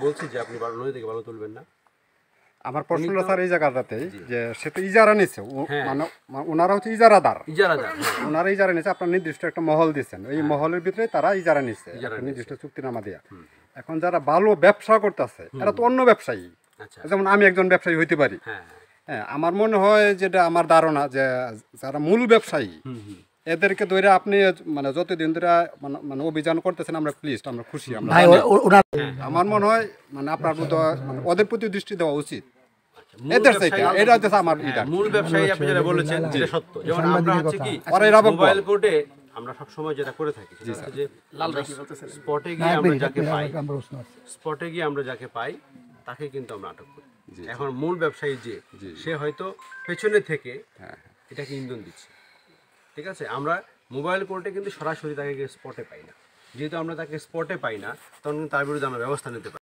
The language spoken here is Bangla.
বলছি যে আপনি নদী থেকে বালু তুলবেন না। আমার প্রশ্নটা স্যার এই জায়গাটাতেই যে সে তো ইজারা নিচ্ছে হ্যাঁ। মানে ওনারা হচ্ছে ইজারাদার, ইজারাদার ওনারা ইজারা নিচ্ছে, আপনার নির্দিষ্ট একটা মহল দিচ্ছেন, এই মহলের ভিতরে তারা ইজারা নিচ্ছে একটা নির্দিষ্ট চুক্তিনামা দিয়া। এখন যারা ভালো ব্যবসা করতেছে এরা তো অন্য ব্যবসায়ী, আচ্ছা যেমন আমি একজন ব্যবসায়ী হইতে পারি। হ্যাঁ হ্যাঁ, আমার মনে হয় যেটা আমার ধারণা যে যারা মূল ব্যবসায়ী এদেরকে ধরে আপনি মানে যতদিন ধরে মানে অভিযান করতেছেন আমরা প্লিজ আমরা খুশি। আমরা আমার মনে হয় মানে আপনার মানে ওদের প্রতি দৃষ্টি দেওয়া উচিত। এদের চাইতে এটা হচ্ছে আমার এটা মূল ব্যবসায়ী আপনি যেটা বলেছেন যেটা সত্য। যেমন আমরা হচ্ছে কি মোবাইল কোর্টে আমরা সব সময় যেটা করে থাকি সেটা হচ্ছে যে স্পটে গিয়ে আমরা যাকে পাই তাকে কিন্তু আমরা আটক করি। এখন মূল ব্যবসায়ী যে সে হয়তো পেছনে থেকে এটাকে ইন্ধন দিচ্ছে, ঠিক আছে। আমরা মোবাইল কোর্টে কিন্তু সরাসরি তাকে স্পটে পাই না, যেহেতু আমরা তাকে স্পটে পাই না তখন তার বিরুদ্ধে আমরা ব্যবস্থা নিতে পারি।